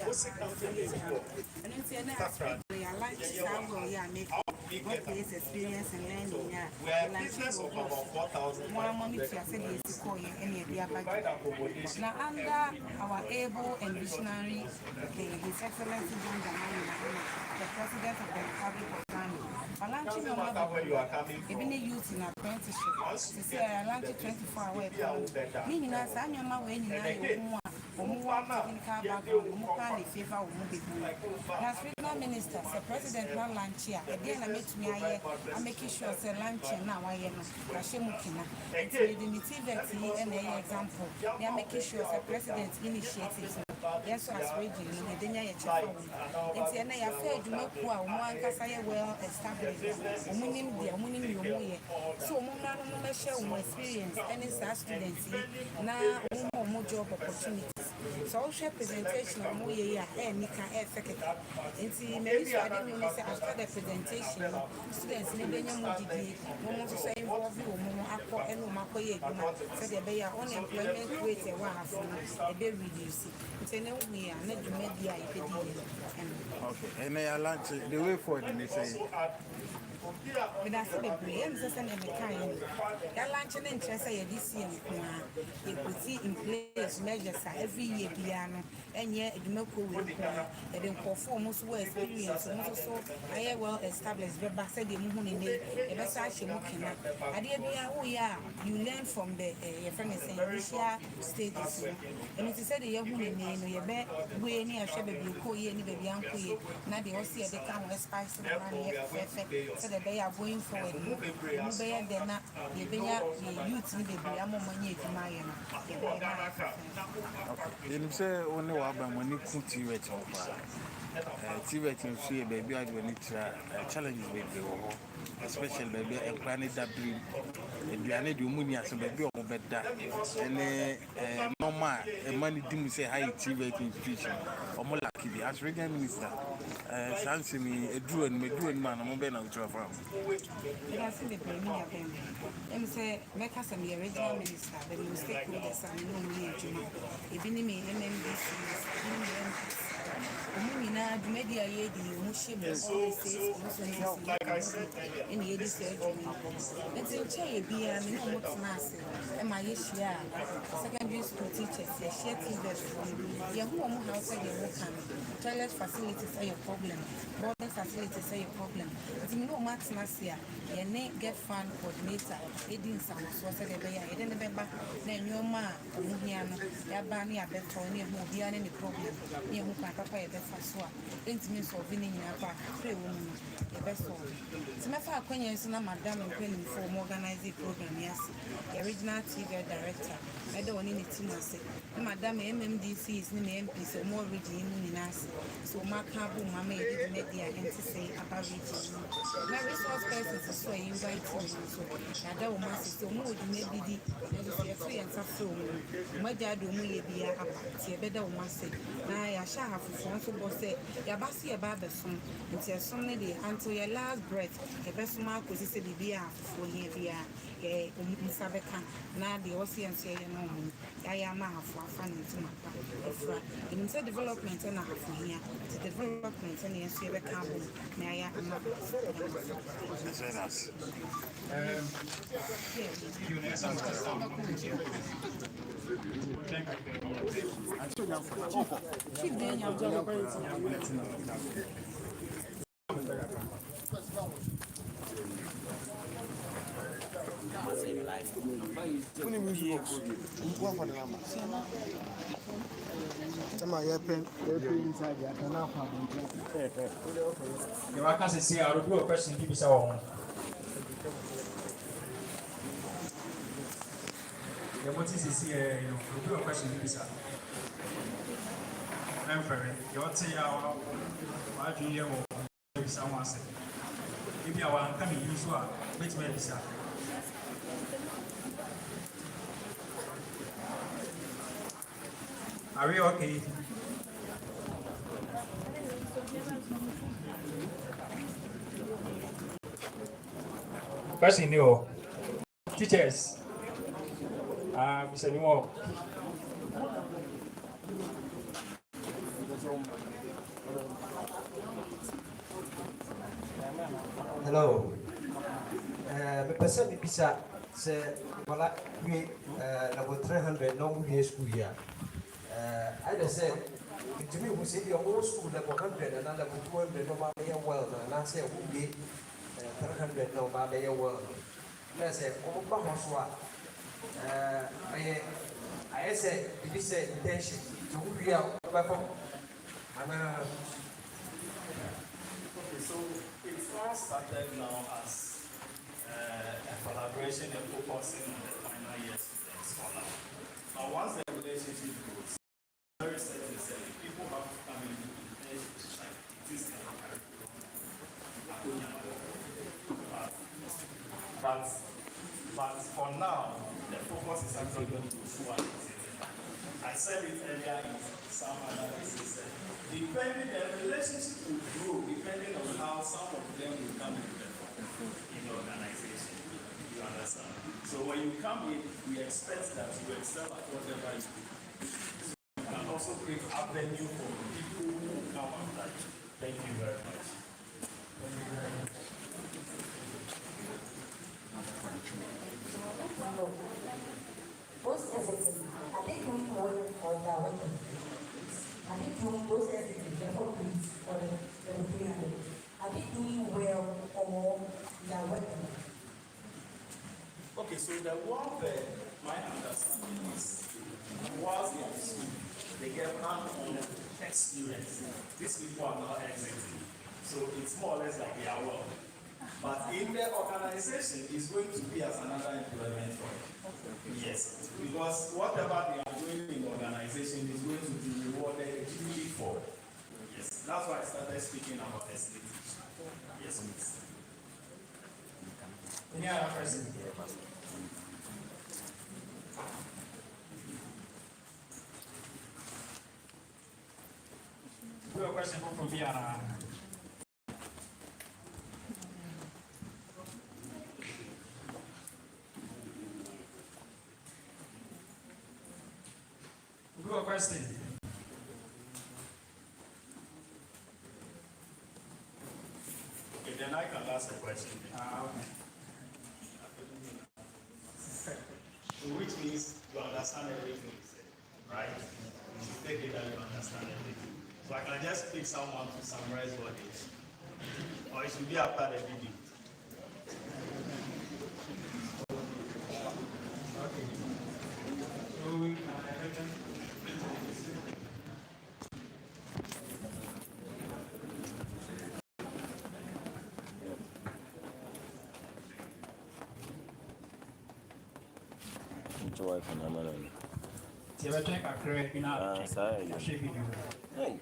And it's an aspect where I like to make workplace experience and learning. More money to any now, under our able and visionary, His Excellency John Dramani Mahama, the President of the Republic of Ghana, for launching even a youth in apprenticeship, to say I launched 24-hour meaning as I know my way in as regional minister, the president now lunch here. Again, I met me here. I'm making sure it's a lunch now. I am Kashemukina. It's the TVET and an example. They are making sure the president initiatives. Yes, as region, the dinner at your phone. It's an affair to make one Kasaya well established. So, Mona share more experience and it's our students now more job opportunities. So, share presentation of Moya and Nika Secretary. And see, maybe I didn't say after the presentation, students in the Mudi, Momo say, involve you, Momo Aqua and Makoye, so they are unemployment rate a one for a very reduced. It's a no way, and let the media. Okay, and they are launching the way forward, and they say. But I said, the brains are sending the kind. They're launching interest this year. They could see in place measures every year, piano, and yet the milk will and then perform most well experience. And also, I am well established, but I said the moon in the best I should look at. I did, oh, yeah, you learn from the friend is saying, Russia status. And it is said the young woman in your bed, we near Shabby, any baby uncle, now they all see at the town of spice and they are going forward. They are not the youth in the money to my you say only one when you could TVET. TVET and see a baby, I will need challenges with the especially baby and planet that dream. And the need you money as a baby or better. And mama, money didn't say high TVET institution or more lucky as regional minister. Fancy me a drew and me doing man, I'm going to travel from. I see the brain of them. Let say, make us a regional minister, the mistake with the son, no me, if any me, MMDC, Mumina, the media, the Mushim, in the Eddie surgery. Let's say, be a minimum massive, and my issue, secondary school teachers, they share TVET. Your home house, toilet facilities are your problem, boarding facilities are your problem. But you know, Max Nasia, your name get fund coordinator, aiding some source of the bay, I didn't remember, then your ma, Muhiano, Yabani, a better, near Mubian, any problem, near Mupapa, a better swap, intimates of winning in a back, pray woman, the best one. It's my father, when you're son, Madame, and Penny for organizing program, yes, the original TV director. I don't need to say, Madame MMDC is in the MP, so more region in us. So, my carbon, my maid, the media, and to say about region. My resource persons is so invited. So, I don't want to so more than maybe the free and so. My dad will be a better one say. Now, I shall have phone to boss say, Yabasi about the son, until some day until your last breath, the best mark was a BBA for here. Sabeka na the OCN say no I am for fun to my in development and a half here to development and yes you carbon may I am not I can't see our question. Give us our what is here? You question. Give us I'm very. You're saying our idea or someone said. Maybe our coming use one. Which way is that? Are we okay? Question new teachers. We said more. Hello. Me person me bisa se wala we level 300 no we school here. I just said to me we say your whole school level 100 and level 200 no matter your well and I say who be 300 no matter your well. I say oh ba hoswa I say it is intention to we are and Okay, so it all started now as a collaboration and focusing on the final year students for now. But once the relationship grows, very certain people have to come into the like this kind of but for now, the focus is actually going to who are visiting. I said it earlier in some analysis. Depending, the relationship will grow depending on how some of them will come into in the organization. You understand? So when you come in, we expect that you excel at whatever you do. So you can also create avenue for people who come after you. Thank you very much. Most everything, are they doing well or they are working? Are they doing most everything, the whole piece or the 300? Are they doing well or they are working? Okay, so the one that my understanding is, whilst they are in school, they get hand-on experience. These people are not exiting. So it's more or less like they are well. But in the organization, it's going to be as another employment for them. Yes, because whatever they are doing in the organization is going to be rewarded duly for. Yes, that's why I started speaking about estate. Yes, please. Any other person? We have a question from Vienna. Good question. Okay, then I can ask a question. Okay. So which means you understand everything you said, right? You should take it that you understand everything. So I can just pick someone to summarize what it is. Or it should be after the video. Okay. So Joy phenomenon. Hey.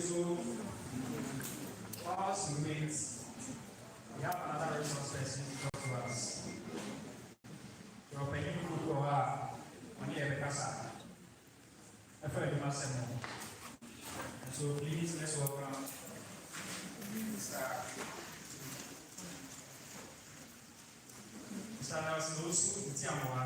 So, class remains, we have another resource person to talk to us. Your opinion could go up on the Ebekasa. I feel like you must say more. And so, please, let's welcome Mr. Nelson Osu Ntiamoa.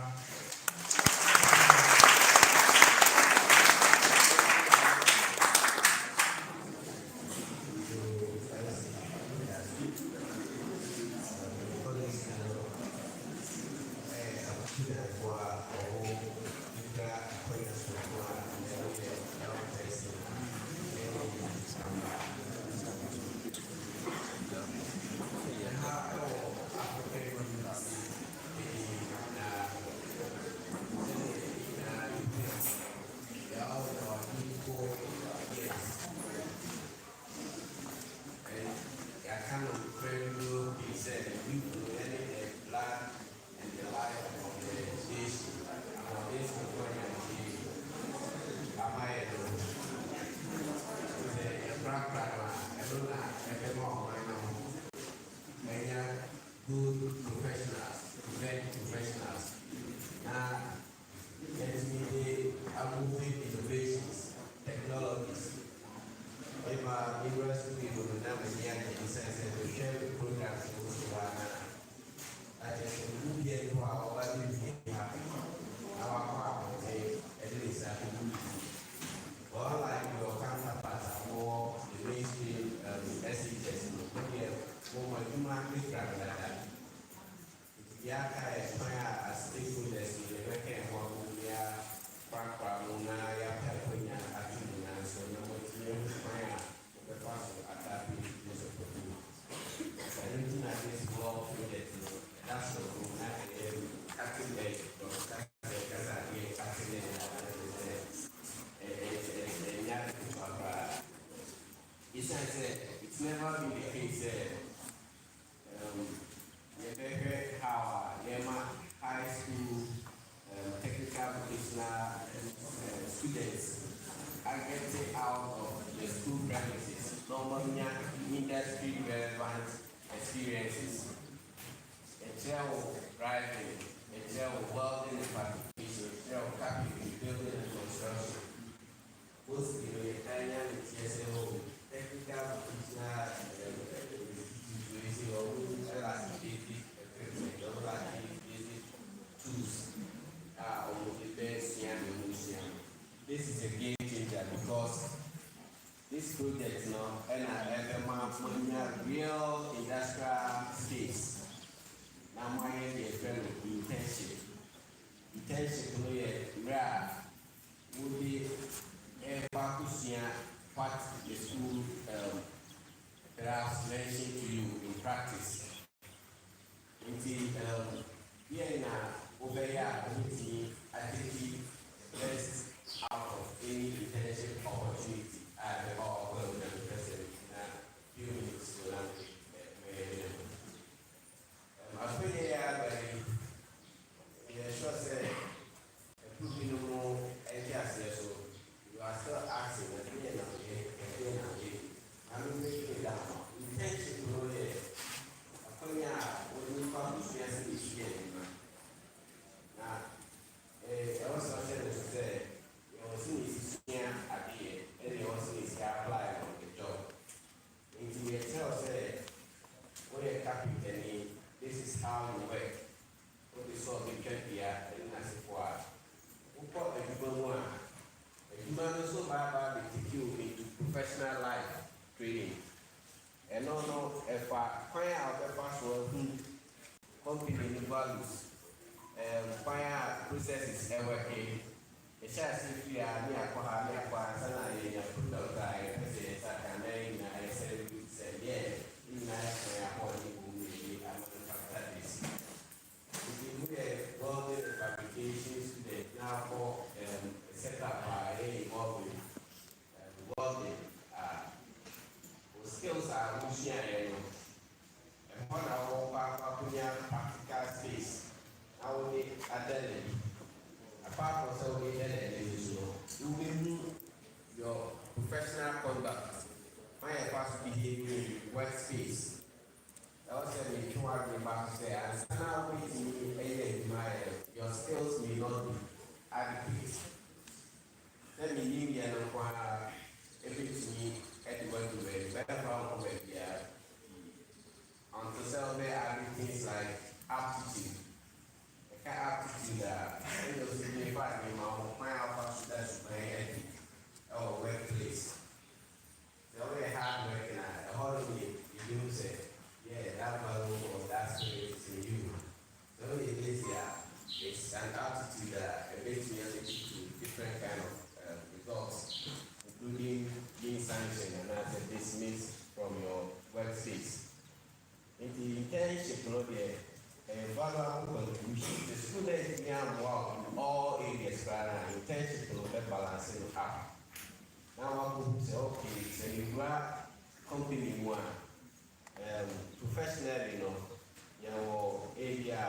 Yaka Maya as stakeholders in the American Wamia, Pampamuna, Yapapunya, Atumuna, so no one Maya, the person at that piece of the food. I don't think I just go through that. That's the room, acting like it's never been the case. How Yema High School technical vocational students are getting out of the school premises normally industry relevant experiences. A travel driving, a travel welding and fabrication, a travel carpentry, building and construction. Most in the Italian TSO technical vocational this is a game changer because this project now and real industrial space. Now my friend internship. Internship rare would be what the school perhaps mentioned to you in practice. Here in over here, I think best out of any internship opportunity or the president in a few minutes to land. I've been here by sure say you know so you are still asking again and again. I'm making it down. Intention to know that when you come to this year, now, I also said to say, you also need to see at the end, and you also need to apply on the job. Into yourself, say, when you're carpentering, this is how you work. What you saw in Kenya, and as it was. Who call the people one? A human also by take you into professional life training. And no, if I find out the password, company values, fire processes are working. A chance if you are near Koha, near Kwasana, you put out guy, I said, yeah, in nice, I want you to manufacture this. If you look at welding and fabrication students now for set up by a welding, skills are pushing and one our practical space. I will be identity. Apart from so we you will your professional conduct, my past behavior in workspace. I also need to have back to say, and now with me, your skills may not be adequate. Let me leave you and everything at the word to be better from where we are. Until so there are things like aptitude. Aptitude that I know signify my office that's my head or workplace. The way hard working at the whole you do say, yeah, that value or that spirit is in you. The way it is here, it's an aptitude that makes me able to different kind of results, including being sanctioned and as dismissed from your workspace. In the internship, valuable contribution. The students can work in all areas and internship to balancing up. Now I would say, okay, so you are company one, professionally, your area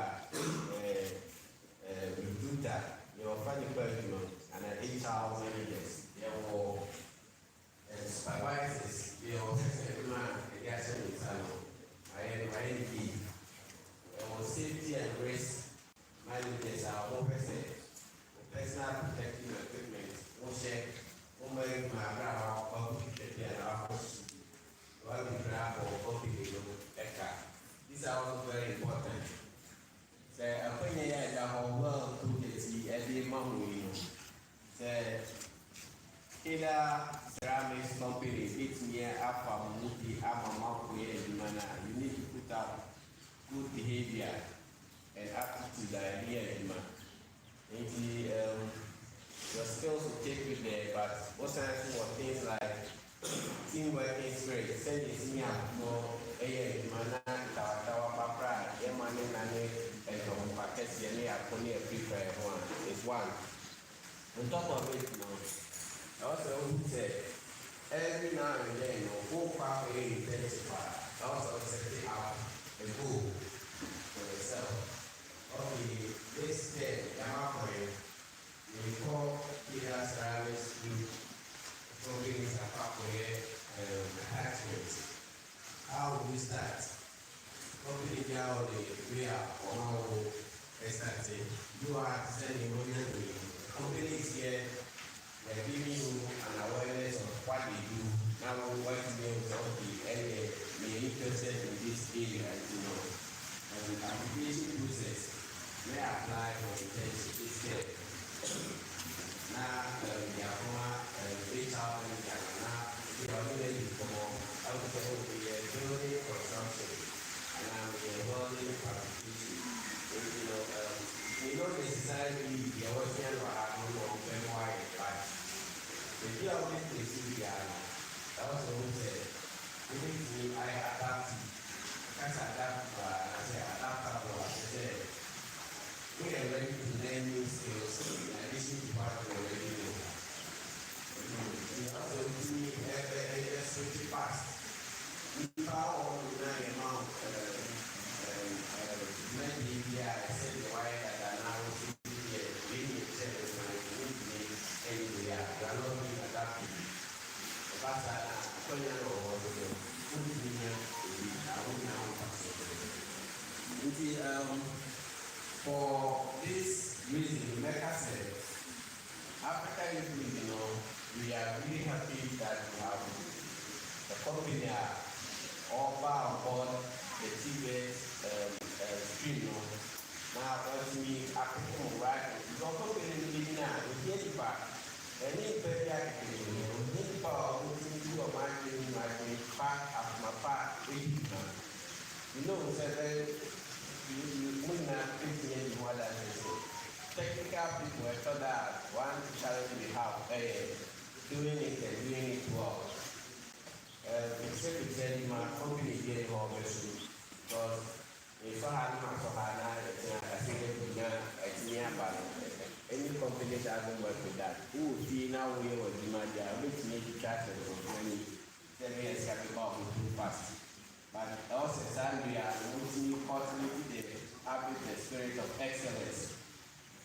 recruiter, your funny person, and an HR managers, your supervisors, your man, the gas and safety and risk managers are personal protective equipment, these are also very important. So, ceramics company, it's near Alpha Muti, you need to put up good behavior and aptitude that I hear in my. Your skills will take you there, but most times for things like teamwork spirit, send it to me up more, mana, tawa, papra, money, and from Pakistan, a prepare one is one. On top of it, I also said, every now and then, whole power intensify, also set out a goal for yourself. Okay, this day, we call leaders service group companies attachments. How will we start? Company now we are on our starting. You are sending money. Companies here, they're giving you an awareness of what they do. Now what you know something and they're interested in this area, and the application process may apply for internship instead. Now, the Akuma reach out and the already come on. I would say we are building consumption and I'm building participation. We don't necessarily be working on our own wide, but the deal with the city, I also said, I adapt. As adaptable, as I said. We are ready to learn new skills in addition to what we already know. We also need a switch fast. We found on the amount maybe I said the why that are now being accepted and anyway, they are not being adapted. But for this reason, like I said, Africa is, we are really happy that we have the company offer on board the TVET stream. Now, once we African right, we don't go to the now, we get it back. And if very active, we need power, we need to imagine my back of my part, you would not think any more than this. Technical people, I thought that one challenge we have doing it and doing it well. Except to tell you, my company getting more because if I had my I think it's nearby. Any company that doesn't work with that, who would be now we will demand their which need to track it for 7 years capable too fast. But also, we are cultivating the spirit of excellence.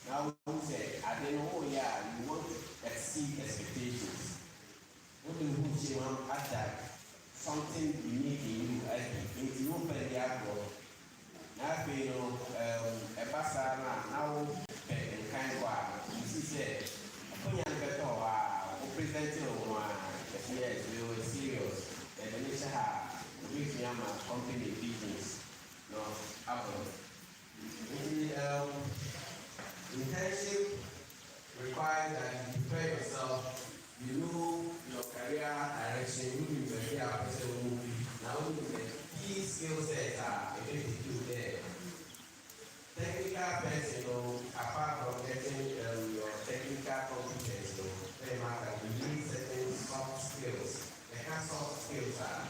Now, we say, I don't know, you want to exceed expectations. What do you want to attack? Something unique in you, it's you open the apple. Now, a basana, now, and kind of, you see, presenting one, yes, we were serious, and the nature have. With me and my company business, Apple. Internship requires that you prepare yourself, you know your career direction, you will be a person movie. Now, the key skill sets are able there. Technical person, apart from getting your technical competence, they matter. You need certain soft skills. The soft skills are.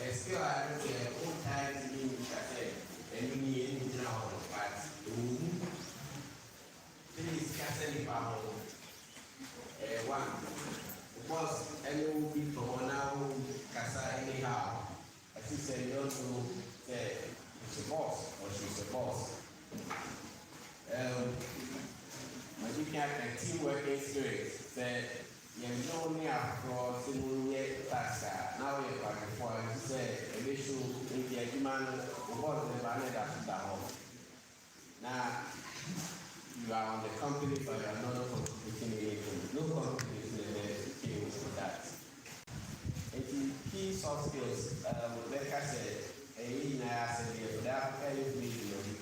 Skill I don't say all times in and we need in our but please castle power one because any will be from now casa anyhow. As you say, you also say it's a boss or she's a boss. I think I teamwork experience that you only have brought in tax. Now we are before I say a issue in the demand was the banner at the home. Now you are on the company, but you are not contributing anything. No company is in for that. It's key soft skills, like I said, that we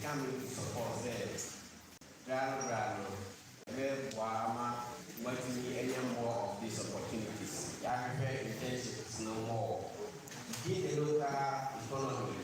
come to support them. Any more of these opportunities. I prefer internships no more. In the local economy,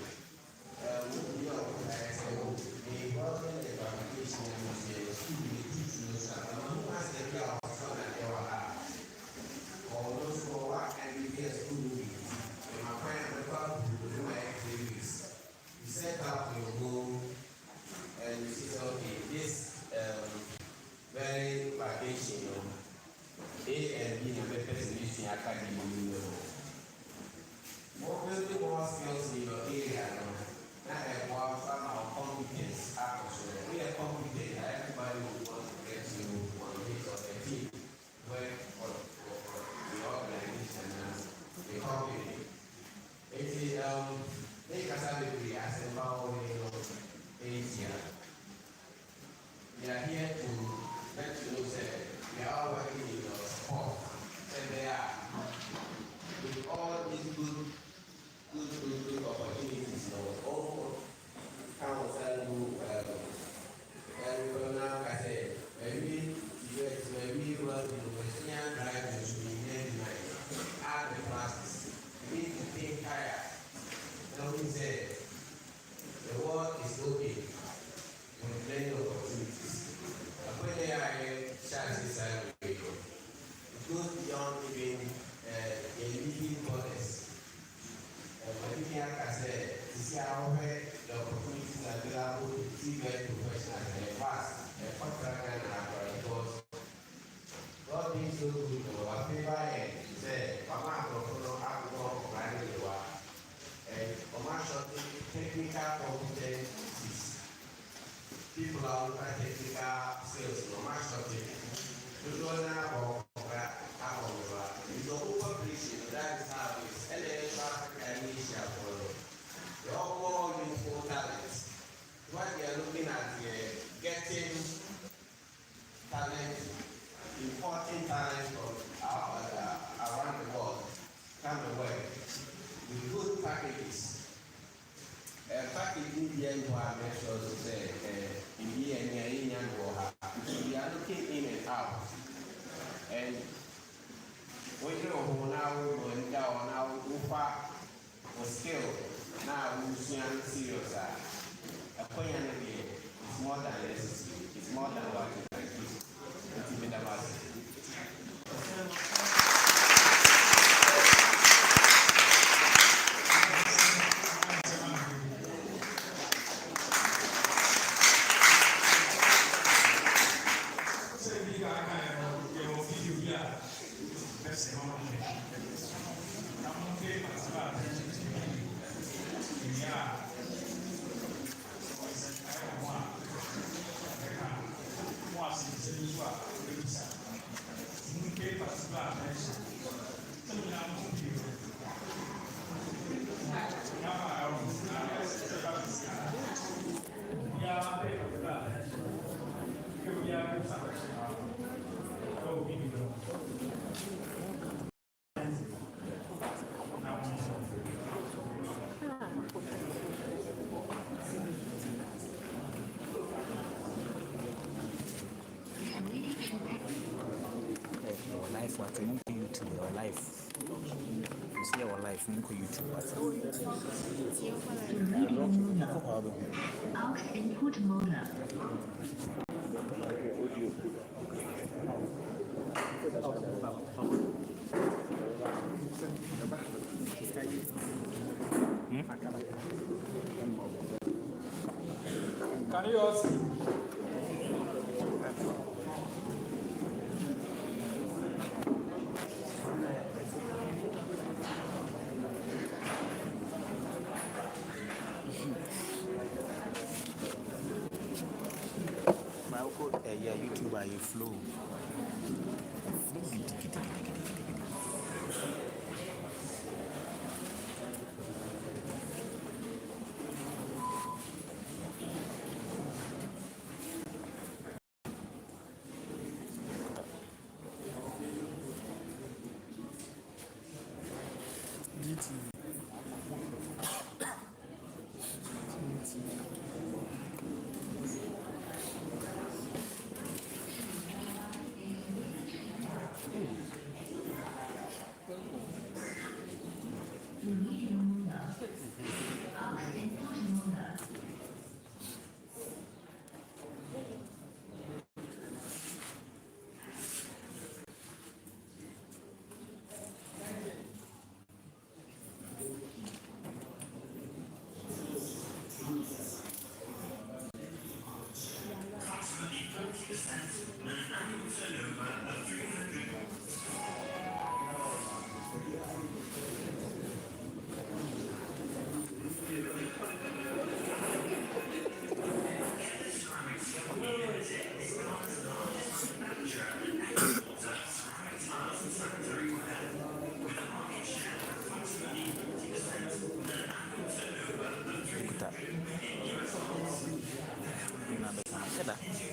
and you see, okay, this very vacation, A and B, and the person is in academy. More building more skills in your area, not a more somehow competence. We are competent, everybody who wants to get you on his or the team, work for the organization and the company. It is, make us have a free as a power Asia. We are here to let you know that we are all working in your support. And they are with all these good opportunities. All council who and now I say maybe well the Western drive should be made at the classes. We need to think higher. Now we say the world is open with many opportunities. When they are chances are good beyond even living borders. But I said, to see how the opportunities are available to TVET professionals and fast and contract and because God being so good, I feel like said, Mama, I'm going to run the world. And commercial technical competencies. People are looking at technical skills, commercial technical. You don't know about you don't appreciate that is how it's and Asia for the all useful talents. What they are looking at getting talent, importing talent from around the world, come and work with good packages. Packaging the end one make sure to say in the end we are looking in and out. And we know who now going down now who far was still now who's serious. A point is more than necessary, it's more than what you can do. It's even about YouTube or life. You see our life, you can YouTube. Aux input mode. Can you all see? YouTube by a flow. that.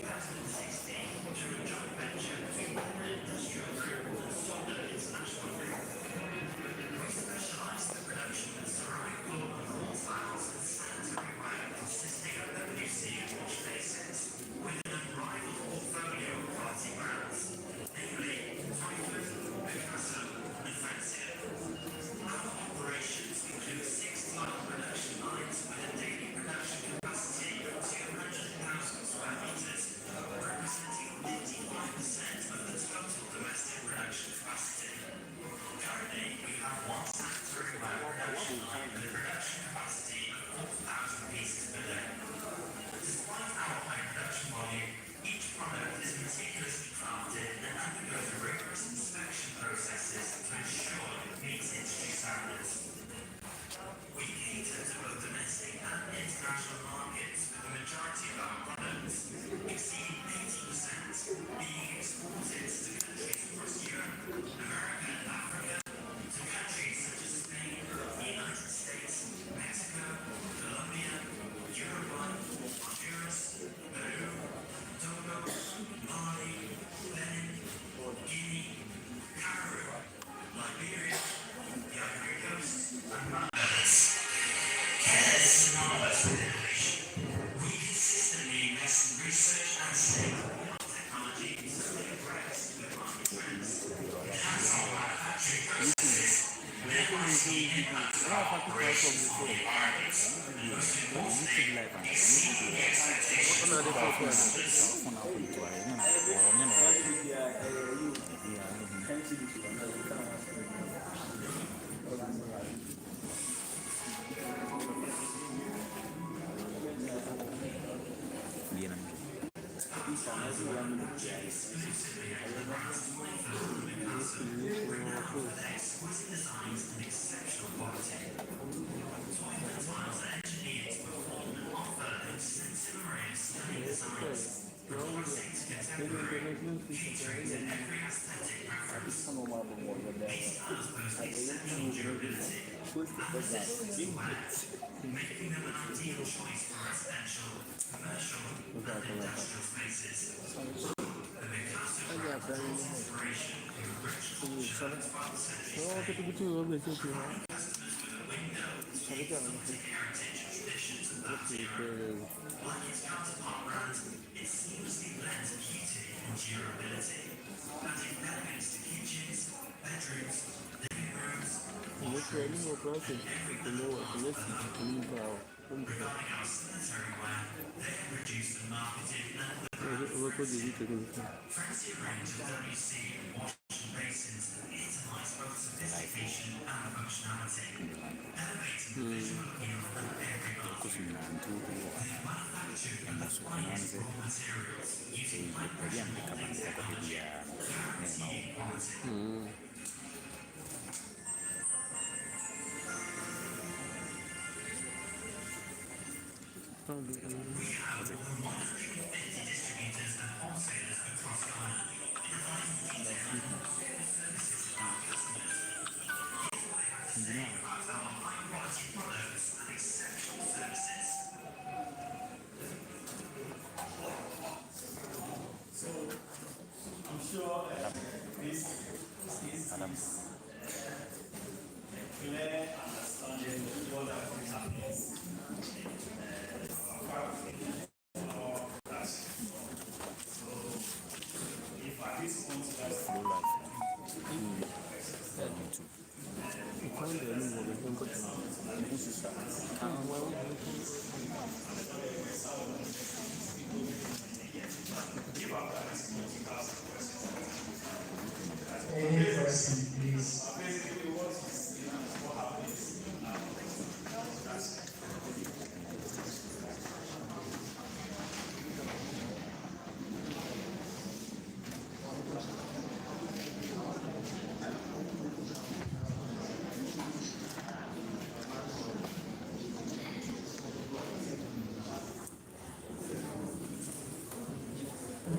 Any person, please.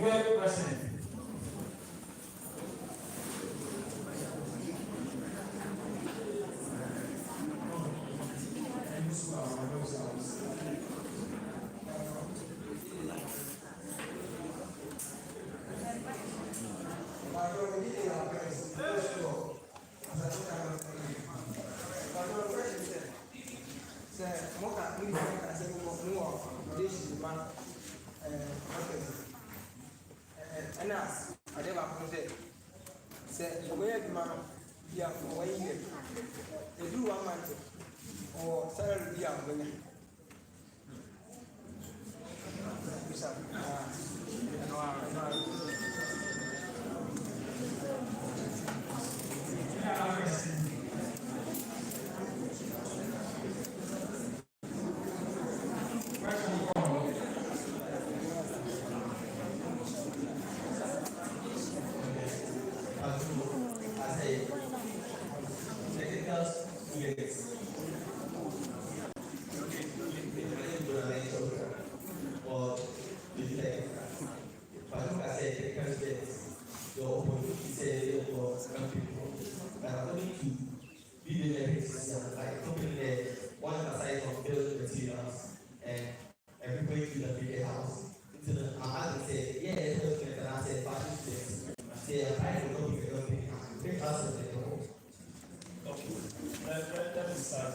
Good person. And as I never considered, said, where the man, yeah, for 1 year, they do 1 month or salary, yeah, women. Let me start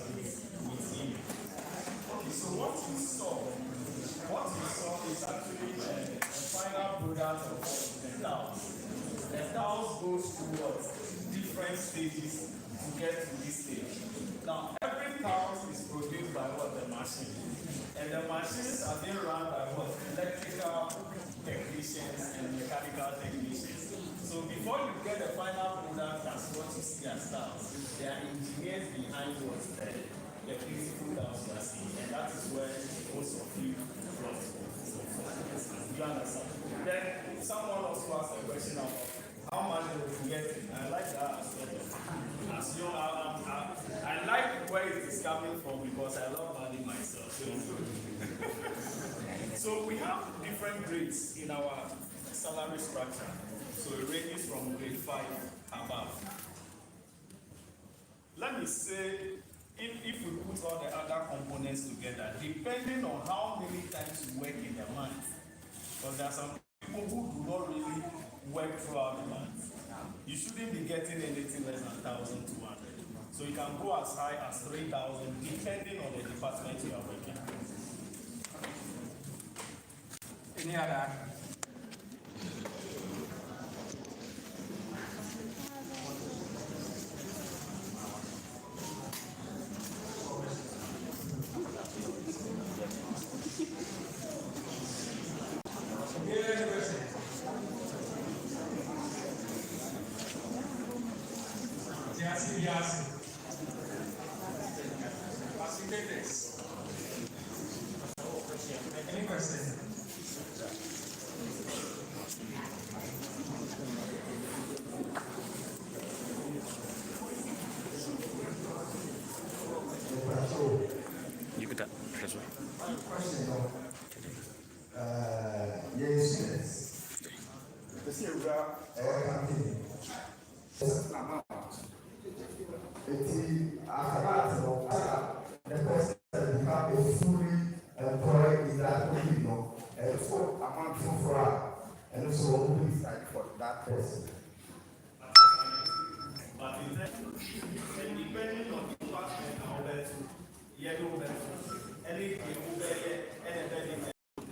with you. Okay, so what you saw is actually a final product of the cows. The cows goes through what? Different stages to get to this stage. Now, every cow is produced by what? The machine. And the machines are being run by what? Electrical technicians and mechanical technicians. So before you get the final product as what you see as cows, there are engineers behind what the beautiful cows you are seeing. And that is where most of you brought from. You understand? Then someone also asked a question of how much they will get. I like that aspect. As you know, I like where it is coming from because I love money myself. So we have different grades in our salary structure. So it ranges from grade 5 above. Let me say, if we put all the other components together, depending on how many times you work in the month, because there are some people who do not really work throughout the month, you shouldn't be getting anything less than 1,200. So you can go as high as 3,000, depending on the department you are working. Any other? Any question? You could that. And so who is like for that person? But depending on the department, how better, yellow better, any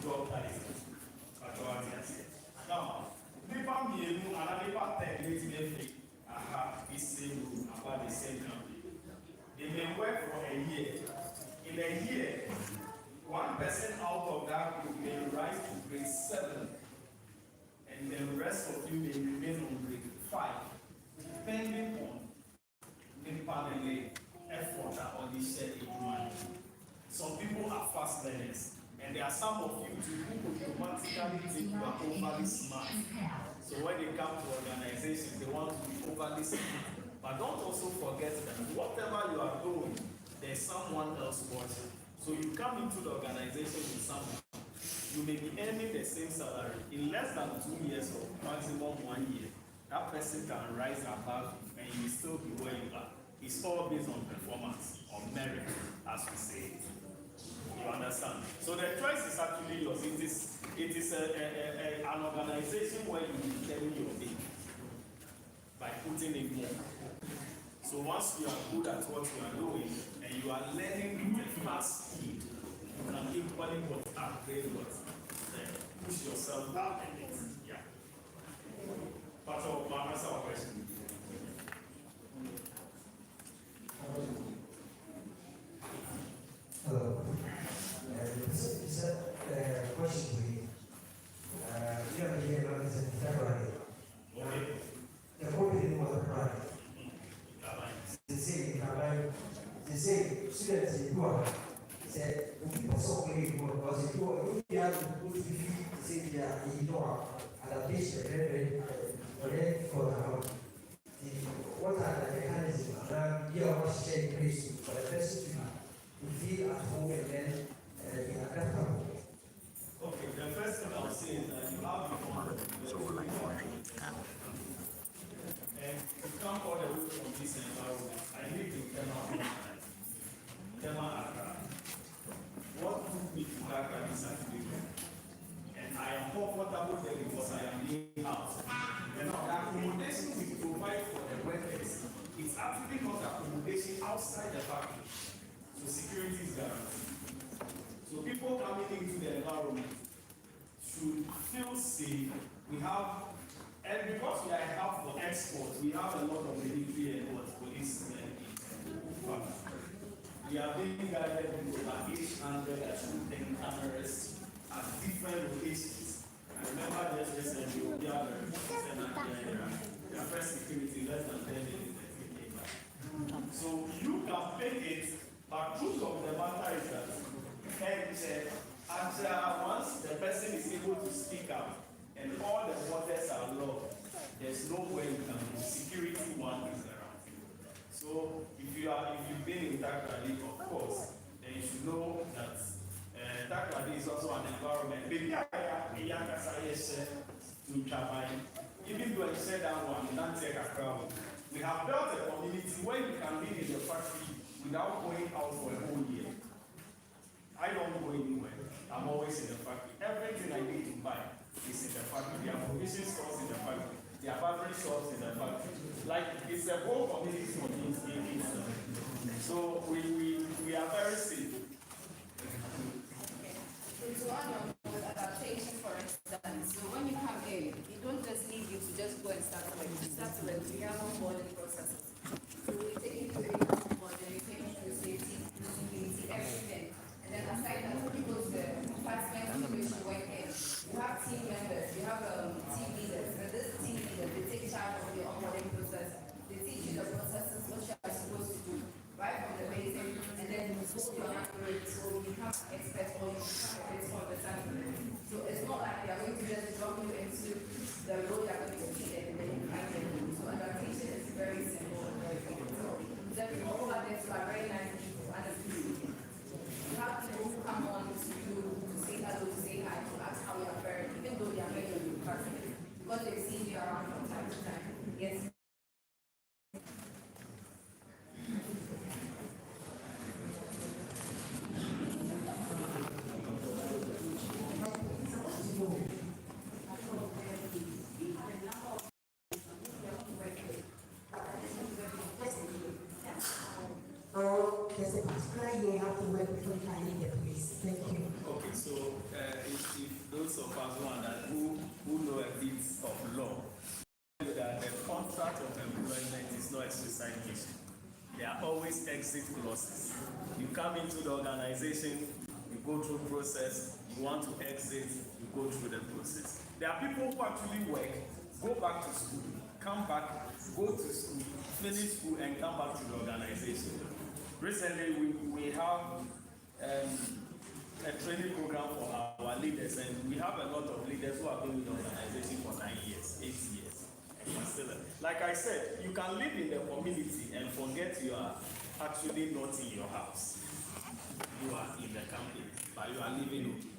job type. Now, people me and people tell me is same about the same company. They may work for a year. In a year, one person out of that group may rise to grade 7. And the rest of you may remain on grade 5, depending on the panel effort or the shared money. Some people are fast learners, and there are some of you too who will automatically think you are overly smart. So when they come to organizations, they want to be overly smart. But don't also forget that whatever you are doing, there's someone else watching. So you come into the organization with someone. You may be earning the same salary in less than 2 years or maximum 1 year. That person can rise above you and you will still be where you are. It's all based on performance, on merit, as we say. You understand? So the choice is actually yours. It is an organization where you determine your age by putting in more. So once you are good at what you are doing and you are learning with a fast speed, you can equally upgrade what? Push yourself up a bit. Yeah. So we have to say that you know adaptation very for now. What are the mechanisms that you are sharing place for the person to feel at home and then be adaptable? Okay, the first thing I'll say is that you have your phone. And to come all the way from this environment, I live in Tema Accra. What took me to Accra is Saturday, and I am comfortable there because I am being housed. And the accommodation we provide for the workers is actually not accommodation outside the factory. So security is guaranteed. So people coming into the environment should feel safe. We have, and because we are a hub for export, we have a lot of military and police we are being guided with over 810 cameras at different locations. I remember just recently, we have the first security less than 10 minutes. So you can pick it, but truth of the matter is that once the person is able to speak out and all the waters are locked, there's no way you can do. Security one is around you. So if you've been in Takrady, of course, then you should know that Takrady is also an environment. Maybe even though I said that one, not take a crowd. We have built a community where you can live in the factory without going out for a whole year. I don't go anywhere. I'm always in the factory. Everything I need to buy is in the factory. There are provision stores in the factory. There are battery stores in the factory. Like, it's a whole community for me. So we are very safe. It's one of the adaptation, for instance. So when you come in, you don't just leave you to just go and start work. You start work. We have onboarding processes. So we take you to the onboarding, we take you to safety, security, everything. And then aside that, when you go to the department in which you work in, you have team members, you have team leaders. And this team leaders, they take charge of the onboarding process. They teach you the processes which you are supposed to do, right from the basic, and then you go your accurate, so you become an expert or you become a bit of the time. So it's not like they are going to just drop you into the role that you're going to see and then you can't get it. So adaptation is very simple and very good. So the people who are there are very nice people, honestly. You have people who come on to you, to say hello, to say hi, to ask how you are faring, even though they are very new person, because they see you around from time to time. Yes. There's a particular year how to work before you can leave the place. Thank you. Okay, so if those of us who know a bit of law, that the contract of employment is not exercise issue. There are always exit clauses. You come into the organization, you go through process, you want to exit, you go through the process. There are people who actually work, go back to school, come back, go to school, finish school, and come back to the organization. Recently, we have a training program for our leaders, and we have a lot of leaders who have been with the organization for 9 years, 8 years. And still, like I said, you can live in the community and forget you are actually not in your house. You are in the company, but you are living okay.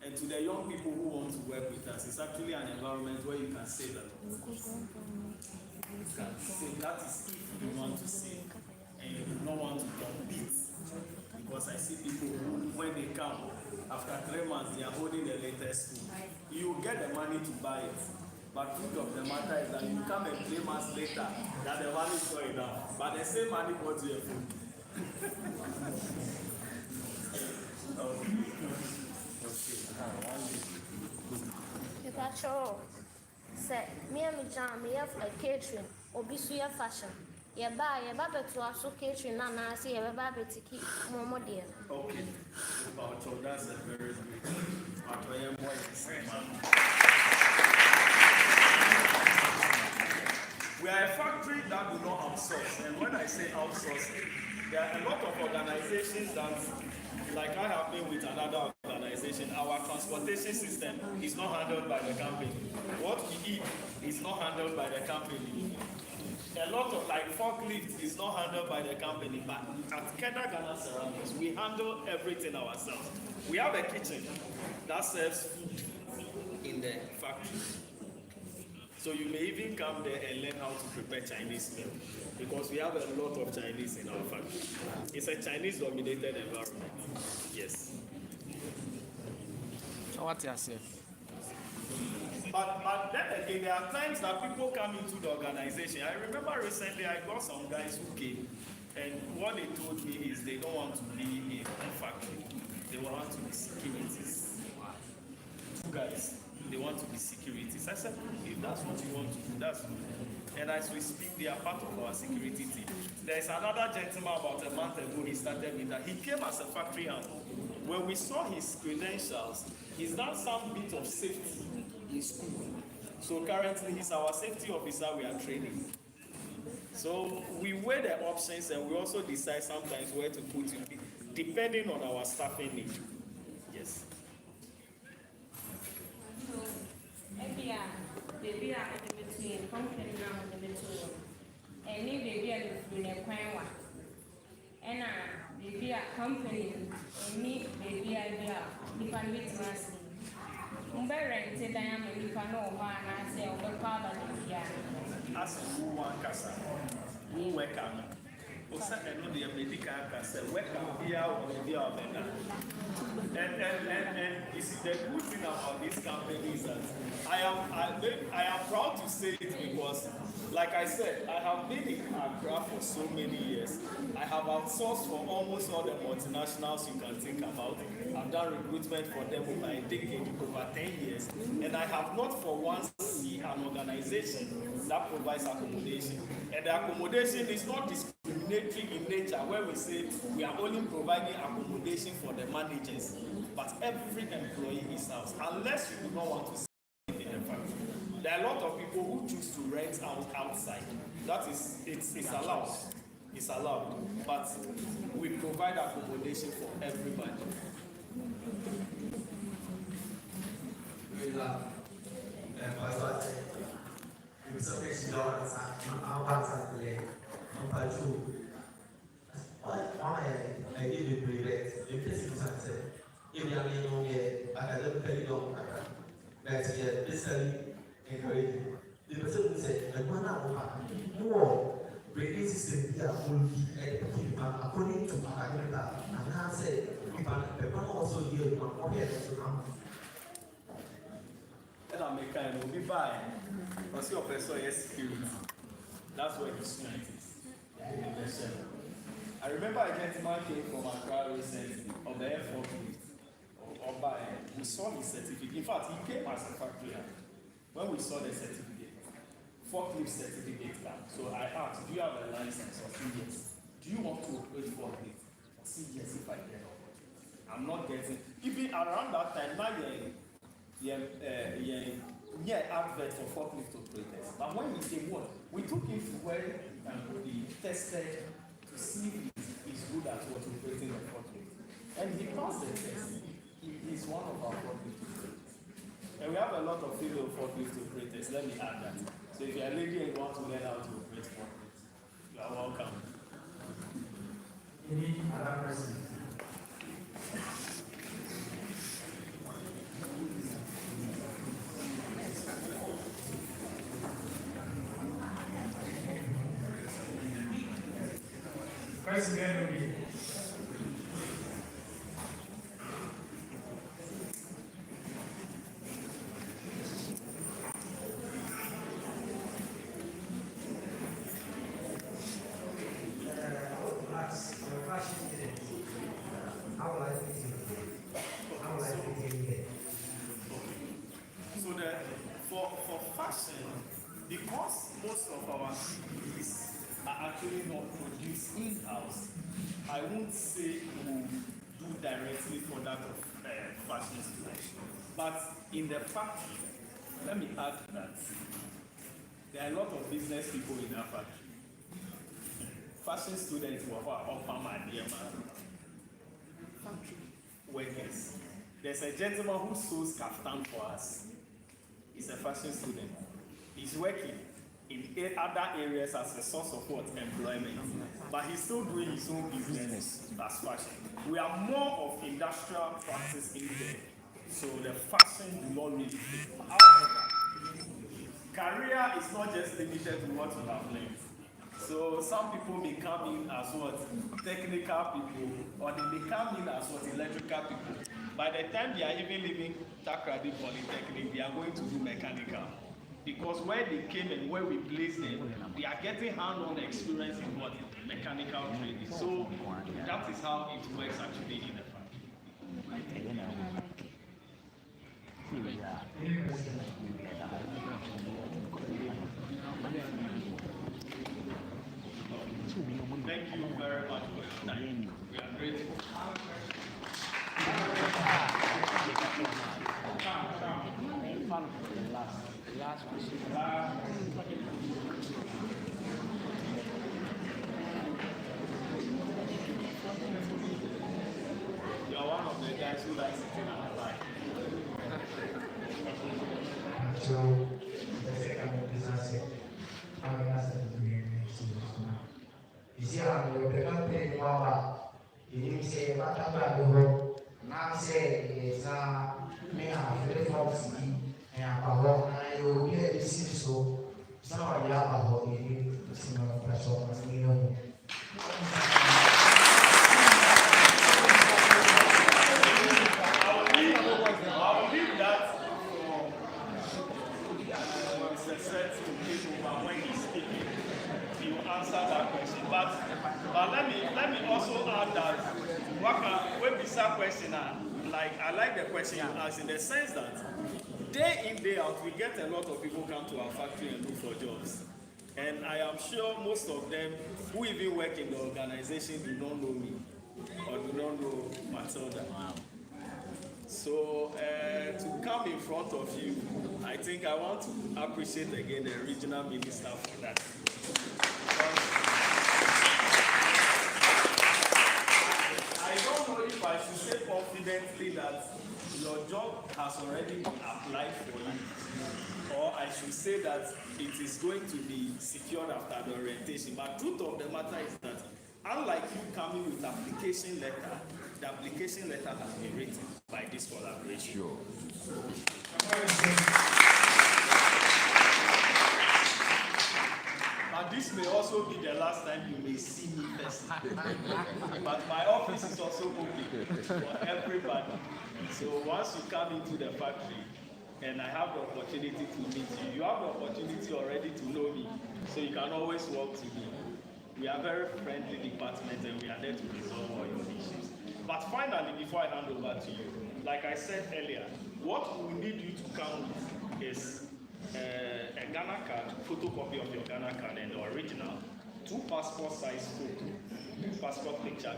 And to the young people who want to work with us, it's actually an environment where you can say that. You can say that is if you want to say, and you do not want to compete. Because I see people who, when they come, after 3 months, they are holding the latest school. You get the money to buy it. But truth of the matter is that you come and 3 months later, that the money is going down. But the same money bought you a food. Say, me and me jam, me have a catering, or be suya fashion. Yeah, buy a baby to us, so catering, and I see a baby to keep more dear. Okay, so that's a very good we are a factory that do not outsource, and when I say outsource, There are a lot of organizations that, like I have been with another organization, our transportation system is not handled by the company. What we eat is not handled by the company. A lot of like forklift is not handled by the company, but at Keda Ghana Ceramics, we handle everything ourselves. We have a kitchen that serves food in the factory. So you may even come there and learn how to prepare Chinese meal, because we have a lot of Chinese in our factory. It's a Chinese-dominated environment. Yes. What you say? But then again, there are times that people come into the organization. I remember recently I got some guys who came, and what they told me is they don't want to be in a factory. They want to be securities. Two guys, they want to be securities. I said, if that's what you want to do, that's good. And as we speak, they are part of our security team. There's another gentleman about a month ago, he started with that. He came as a factory hand. When we saw his credentials, he's done some bit of safety in school. So currently, he's our safety officer we are training. So we weigh the options and we also decide sometimes where to put it, depending on our staffing need. Yes. Maybe baby are in between company now in between. And if baby are in a coin and baby are company and me baby are there, if I meet mercy. Umberent said I am a Nicano, and I say, oh, father, as who one casa, who work on. And the medical say, welcome here or the other. And you see, the good thing about this company is that I am proud to say it because, like I said, I have been in Accra for so many years. I have outsourced for almost all the multinationals you can think about. I've done recruitment for them over a decade, over 10 years. And I have not for once seen an organization that provides accommodation. And the accommodation is not discriminatory in nature, where we say we are only providing accommodation for the managers, but every employee is ours, unless you do not want to stay in the factory. There are a lot of people who choose to rent out outside. That is, it's allowed. It's allowed, but we provide accommodation for everybody. I did it private. The principal said, if you are in academically don't that's basically encouraging. The person said, the man no grading system here will be according to academic and I said, the man also here one here to come. And American will be by because your person is security. That's where the student is. I remember a gentleman came from Accra recently of the Air or by we saw his certificate. In fact, he came as a factory. When we saw the certificate, forklift certificate card. So I asked, do you have a license? Or said yes. Do you want to operate forklift? I said yes if I get it. I'm not getting. Even around that time, now advert for forklift operators. But when he came, what? We took him to where he tested to see if he's good at what operating the forklift. And he passed the test. He is one of our forklift operators. And we have a lot of female forklift operators. Let me add that. So if you're a lady and you want to learn how to operate forklift, you are welcome. Any other person? President will be. For fashion, because most of our CDs are actually not produced in-house, I won't say we'll do directly for that of fashion students. But in the factory, let me add that there are a lot of business people in our factory. fashion students who are on my dear man. Factory workers. There's a gentleman who sews kaftan for us. He's a fashion student. He's working in other areas as a source of what? Employment. But he's still doing his own business as fashion. We are more of industrial practice in there. So the fashion do not really fit. However, career is not just limited to what you have learned. So some people may come in as what? Technical people, or they may come in as what? Electrical people. By the time they are even leaving Takrady Polytechnic, they are going to do mechanical. Because where they came and where we placed them, they are getting hand-on experience in what? Mechanical training. So that is how it works actually in the factory. Thank you very much for your time. We are grateful. Last question. You are one of the guys who likes sitting on the line. So, the second business, I'm going to do it. You see, I'm going to come to Mama. You say, what I'm going to now say, it's me, I'm very fortunate. And I will be a so somebody have a whole single person. I'll leave that for Mr. Seth to take over when he's speaking. He will answer that question. But let me also add that when we start question, I like the question you asked in the sense that day in, day out, we get a lot of people come to our factory and look for jobs. And I am sure most of them who even work in the organization do not know me or do not know Matilda. So to come in front of you, I think I want to appreciate again the regional minister for that. I don't know if I should say confidently that your job has already been applied for you, or I should say that it is going to be secured after the orientation. But truth of the matter is that unlike you coming with application letter, the application letter has been written by this collaboration. Sure. But this may also be the last time you may see me personally. But my office is also open for everybody. So once you come into the factory and I have the opportunity to meet you, you have the opportunity already to know me. So you can always walk to me. We are a very friendly department and we are there to resolve all your issues. But finally, before I hand over to you, like I said earlier, what we need you to come with is a Ghana card, photocopy of your Ghana card and the original, 2 passport size photo, passport picture,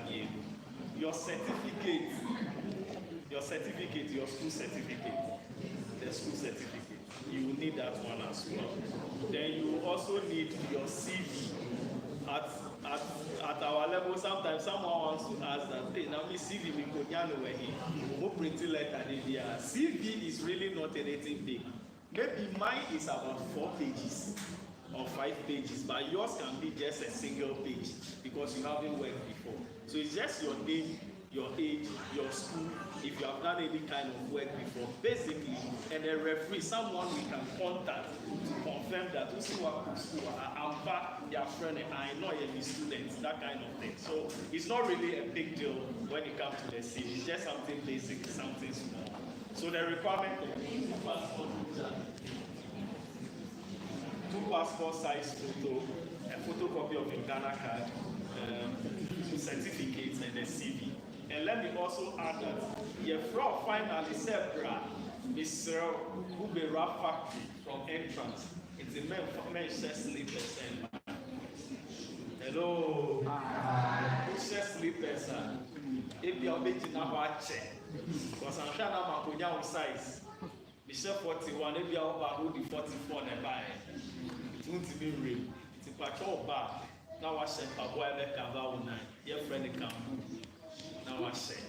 your certificate, your school certificate, the school certificate. You will need that one as well. Then you will also need your CV. At our level, sometimes someone wants to ask that, hey, now me CV, we go down over here. Who printed letter there? CV is really not anything big. Maybe mine is about 4 pages or 5 pages, but yours can be just a single page because you haven't worked before. So it's just your name, your age, your school, if you have done any kind of work before, basically, and a referee, someone we can contact to confirm that you see what school I'm back, your friend, and I know you're the students, that kind of thing. So it's not really a big deal when it comes to the CV. It's just something basic, something small. So the requirement of 2 passport size photo, a photocopy of your Ghana card, 2 certificates, and a CV. And let me also add that your fraud finally said, Mr. Ubera factory from entrance. It's a men sleepers. Hello. Who says sleepers? If you are making a check, because I'm sure I'm going size. Mr. 41, if you are about the 44 nearby, it won't be real. It's a patrol bar. Now I said, Papa, I make a vow night. Your friend come. Now I say,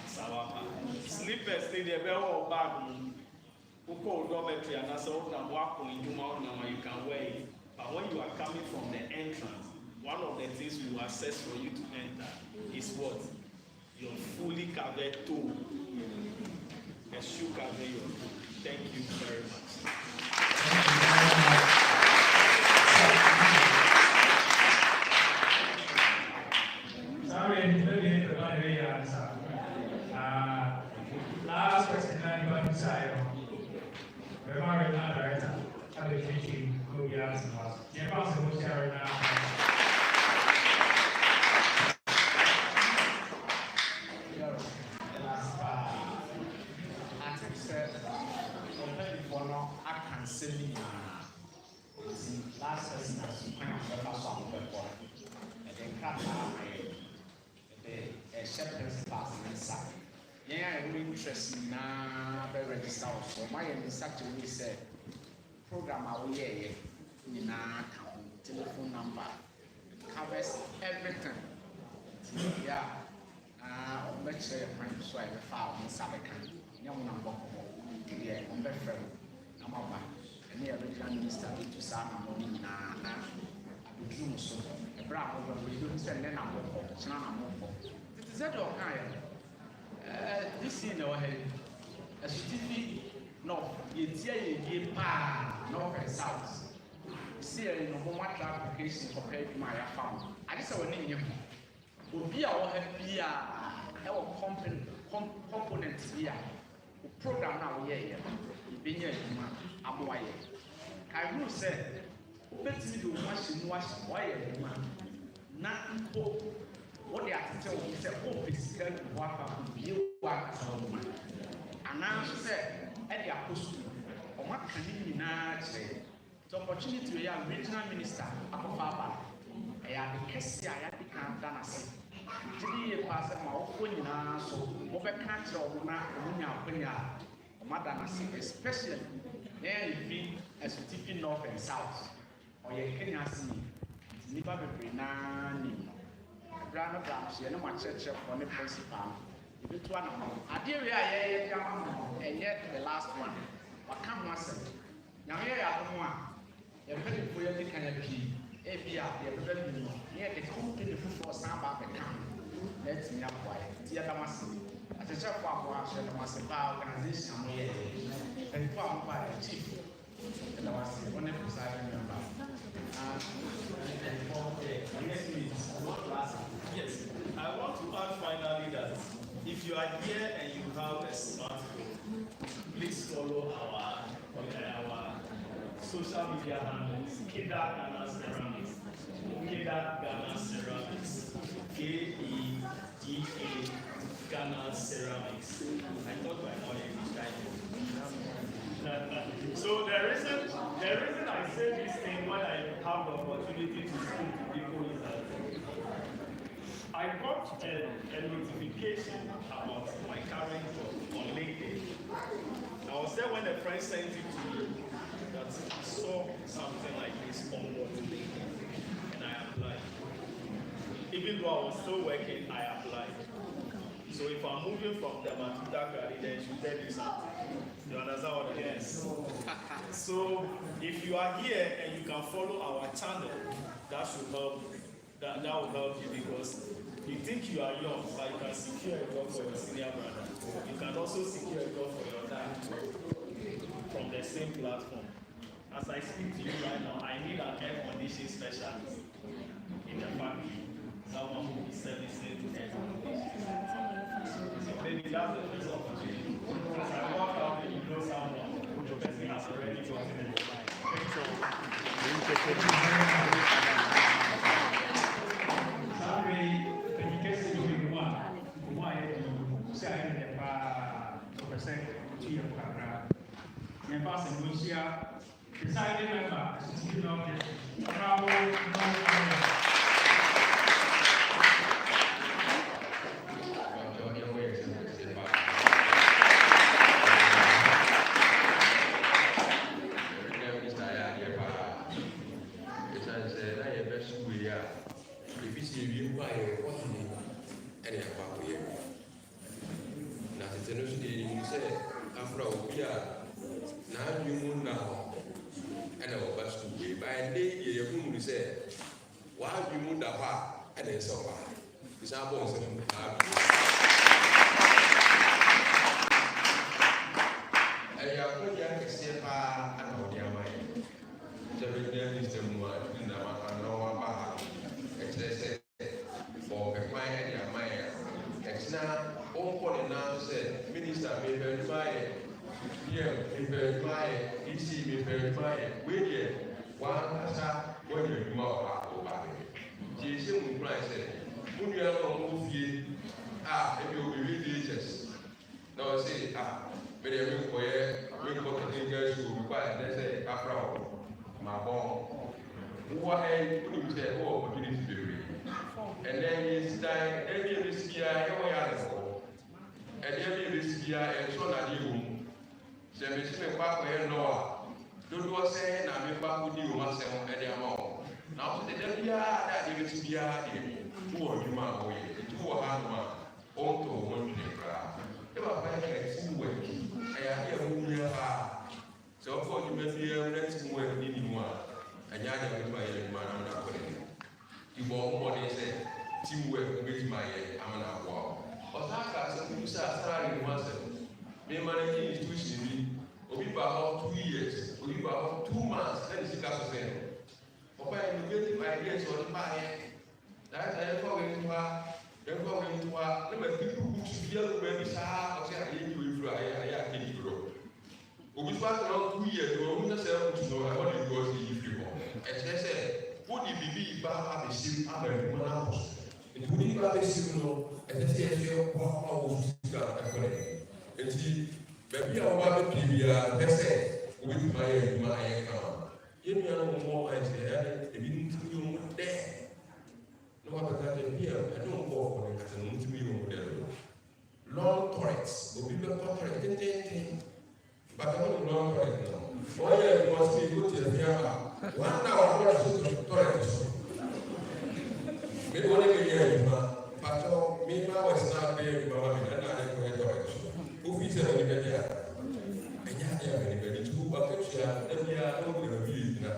Asawapa. Sleepers, they never all back. Who call dormitory and I said, I'm walking in Juma, you can wait. But when you are coming from the entrance, one of the things we will assess for you to enter is what? Your fully covered toe. A shoe cover your toe. Thank you very much. Last question I got inside. Remember that director, how the teaching will be asking us. The possible share now. I think said already for now I can say last person has kind of never saw before. And then cut the shepherd's class inside. Yeah, I really interested now very register for my in such a way said program our year in our telephone number covers everything. Yeah. Make sure your friend so I found in Sabakan. Young number here on the friend. I'm over. And the original minister to Sam morning na so a brown over we don't send them up. It is that your kind. This in our head. As you TV, no, it's a pa, north and south. See, in a home application for pay my farm. I just saw a name. Obi a wɔha bia ɛwɔ component bia o program na wɔyɛ yɛ benya adwuma aboa yɛ ka hu sɛ wobɛtumi de wo ahyɛ mu ahyɛ wɔyɛ adwuma na mpo wɔde atete wo sɛ wopɛ sika wɔ afa bie wɔ akasa wo ma anaa nso sɛ ɛde akɔ sukuu ɔmo aka ne nyinaa kyerɛ the opportunity wɔ yɛ a regional minister akɔfa aba ɛyɛ ade kɛse a yɛade ka da n'ase Today, you pass a mouth when you are so overcatch or when you are Madame, especially there you be as tipping north and south, or you can see never be none. Brown Browns, you know, my church on the principal. If it's one of them, I dear, and yet the last one. But come once. Now, here I don't want. You're very poor, you can be. ABR, the revenue, yeah, the company for some back account. Let's me up quiet. Tiagamasi. As a chap of our organization, and formed by the chief. And I was one presiding member. Yes, I want to add finally that if you are here and you have a smartphone, please follow our social media handles, Keda Ghana Ceramics, Keda Ghana Ceramics, KEDA Ghana Ceramics. I thought by now you would type it. So the reason I say this thing when I have the opportunity to speak to people is that I got a notification about my current job on LinkedIn. I was there when a friend sent it to me. That I saw something like this on LinkedIn and I applied. Even though I was still working, I applied. So if I'm moving from the Matutaka, then she tell you something. You understand what I mean? Yes. So if you are here and you can follow our channel, that should help. That will help you because you think you are young, but you can secure a job for your senior brother. You can also secure a job for your dad from the same platform. As I speak to you right now, I need an air conditioning specialist in the family. Someone who will be servicing air conditioning. So maybe that's the first opportunity. As I walk out and you know someone, the person has already gotten it. Decided member, you know, travel, Yeah. no so de ni sɛ afra obi a na adwuma na hɔ ɛna ɔba school wei by day yɛ hu mu sɛ wa adwuma da hɔ a ɛna ɛsɛ ɔba bisa bɔ nsɛm mu ɛyɛ akɔgye akɛseɛ paa ana ɔde ama yɛ sɛ bɛgyina minister mu a ɛbi na ana ɔba ha ɛkyerɛ sɛ ɔbɛkwan ɛde ama yɛ ɛkyina ɔnkɔ ne nan sɛ minister mepɛ adwuma yɛ pm mepɛ adwuma yɛ dc mepɛ adwuma yɛ wei deɛ wankasa wɔnyɛ adwuma wɔ ha ɔba gye ɛhyɛ mu nkran sɛ wo nua no ɔnkɔ fie a ebi obɛwi dhs na ɔse mede menkɔ technical school mekɔ a ɛnɛ sɛ afra hɔ mabɔn wowɔ ha wonim sɛ wowɔ opportunity bebree ɛnɛ yɛsidan ɛbi ɛbɛsi biara yɛwɔ yɛ adefo ɛdeɛ bi ɛbɛsi biara ɛnso nadeɛ wɔ mu sɛ mesi mekɔ akɔyɛ nnɔ a dodoɔ sɛ na mekɔ akɔdi wɔ asɛm ɛde ama wɔ na wo sɛ da biara da adeɛ bɛsi biara deɛ wowɔ adwuma a woyɛ ɛnti wowɔ ha nom a ɔntɔ wo ho ntwene koraa ɛbaba yɛ ka team work ɛyɛ adeɛ a wonya paa sɛ wɔkɔ adwuma biara na team work ne ni mu a ɛnyɛ adeɛ a wobɛtumi ayɛ adwuma no na akɔde ibɔ ɔmɔden sɛ team work wobɛtumi ayɛ ama no aboa wo ɔsan ka sɛ wobu sɛ asare ne ho asɛm memanage institution bi obi ba hɔ 2 years obi ba hɔ 2 months na ne sika so sɛ no ɔba innovative ideas ɔde baayɛ na ɛsɛ yɛmfa wei nto ha na mapipu books biara wo baabi saa ɔsɛ ayɛ nyi wei firi ayɛ akɛdi borɔ obi so atena 2 years ɔhu sɛ sɛ books no ɛhɔ ne bi ɔsɛ yi firi hɔ ɛkyerɛ sɛ wode biribi ba abɛhyim aba adwuma no akɔ so nti wode ba abɛhyim no ɛsɛ sɛ yɛhwɛ ɔwɔ sika ɛkɔne nti baabi a wɔba bɛpie biara pɛ sɛ wobɛtumi ayɛ adwuma ayɛ kama yɛnnua no mmɔ ɛkyerɛ ɛne ebi ntumi yɛ mu dɛ na wabɛka sɛ bia ɛne nkɔɔfo ne kasa no ntumi yɛ mu dɛ no long toilet obi bɛkɔ toilet tententen baka ho ne long toilet no ɔyɛ adwuma sɛ yɛkɔ tie fi ama wana wɔkɔda so toilet so mede wɔne meyɛ adwuma patɔ mema wɔsena bɛyɛ adwuma ma mena na ade kɔyɛ toilet so wofi sɛ mene bɛde a ɛnyɛ ade a mene bɛde nti wobakatua da biara na wobɛna wie gyina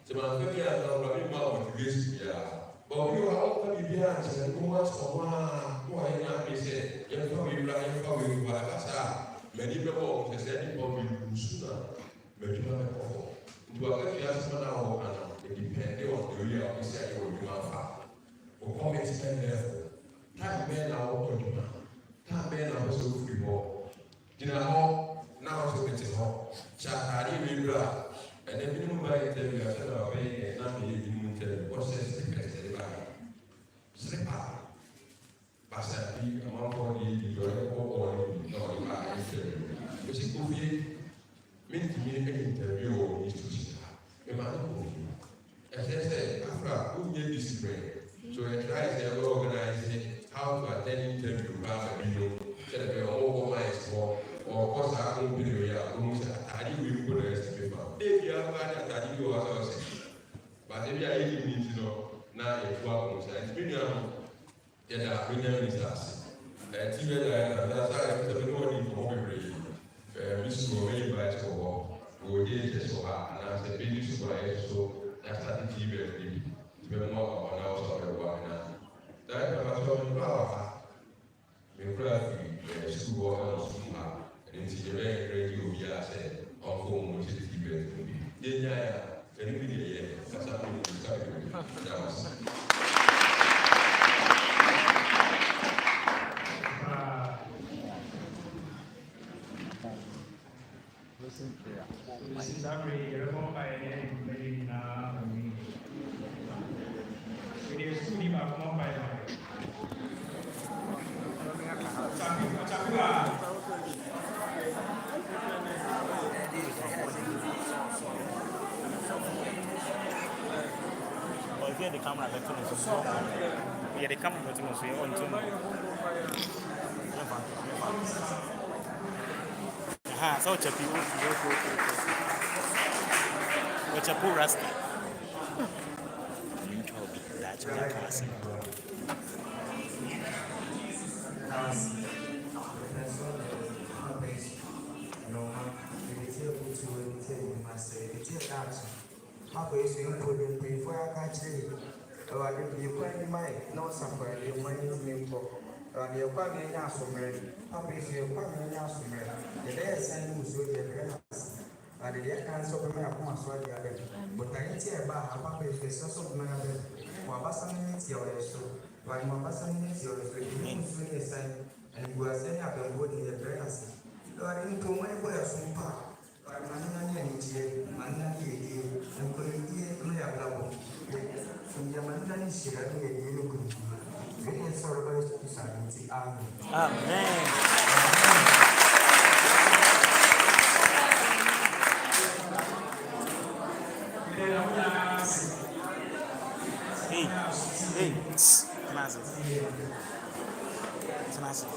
sɛ mamfa bi a na wura mema motivation biara bɔbi wɔ ha wokɔ biribiara nkyerɛ no mu asɔ ho a na wɔyɛ no apɛ sɛ yɛmfa wewura yɛmfa wewura kasa a m'ani bɛbɔ wɔ sɛ sɛ nipa melusu na m'adwuma bɛkɔ hɔ nti wakatua asɛm no a wɔ ana ɛdipɛnde wɔ theory a wɔbɛsi ayɛ wɔ adwuma afa wo commitment level time bɛɛ na wokɔ adwuma time bɛɛ na wɔ sɛ wofiri hɔ gyina hɔ na wɔ sɛ wobɛte hɔ hyɛ atade wewura ɛnɛ binom ba interview asɛ na wɔbɛyɛ na meyɛ binom interview wɔhyɛ slippers ɛde baeɛ slipper basa bi amanfoɔ de yɛdi ɔyɛ kɔkɔɔ ne bi na ɔde baeɛ interview wɔsi kɔ fie mentumi ɛde interview wɔ institution ha mema ne kɔ fie ɛsɛ sɛ afra wonyɛ discipline so yɛtry sɛ yɛbɛ organize how to attend interview ba ma bi no sɛde bɛ ɔmɔkɔ minds hɔ ɔkɔ saa kɔmpini wei a ɔmu sɛ atade wei nkɔ na ɛsɛ pepa de biara ba de atade bi wɔ asɛ ɔsɛ bate bi a yɛdi ne nti no na yɛtu akɔ sɛ nti bi nua no yɛda benya minister ase TVET na saa yɛ sɛ bɛne wɔde nkɔmmɔ bebree bi so wɔ bɛyi ba ɛsɛ wɔ hɔ wɔ de ɛkyɛ so ha anaasɛ bi ne so wɔ ayɛ so yɛastate TVET ne bi nti bɛmɔ ɔna wɔ sɛ ɔbɛboa me na saa yɛ pɛpa sɛ mekora wɔ ha mekora firi sukuu hɔ ɛwɔ sukuu ha nti yɛbɛyɛ kredi obiara sɛ ɔmfo mu kyɛ TVET no bi yɛnyae a ɛno bi deɛ yɛ kasa mo ne sika bebree da wɔ se the camera back to us. Yeah, the camera back to us. We on to aha, so chapi o chapu rasta. That's what class. akɔ esi mpo de mpanyinfoɔ aka akyerɛ yi ɛwade yɛkwan bi ma yɛ na ɔsafo yɛ mma yɛ ntumi nkɔ ɛwade yɛkwan bi nya asommerɛ akɔ esi yɛkwan bi nya asommerɛ yɛdɛ yɛ sɛn ne musuo deɛ brɛ na ade deɛ ɛka nso bɛma yɛ akoma so ade adɛ botaeɛ ti a ɛba a akɔ esi ɛsɛ so bɛma yɛ adɛ wɔ abasa no ne ti a ɔyɛ so wɔde mo abasa no ne ti a ɔyɛ so ebi musuo ne yɛ sɛn ɛniguasɛ ne abɛnbɔ de yɛ brɛ na se ɛwade ntoma yɛ bɔ yɛ so mpa manana ni anijie manana ni yedie nkoyedie no ya blabo ya manana ni shira ni yedie no kunu we sọ̀rọ̀ ba yesu santi amen amen hey Massive.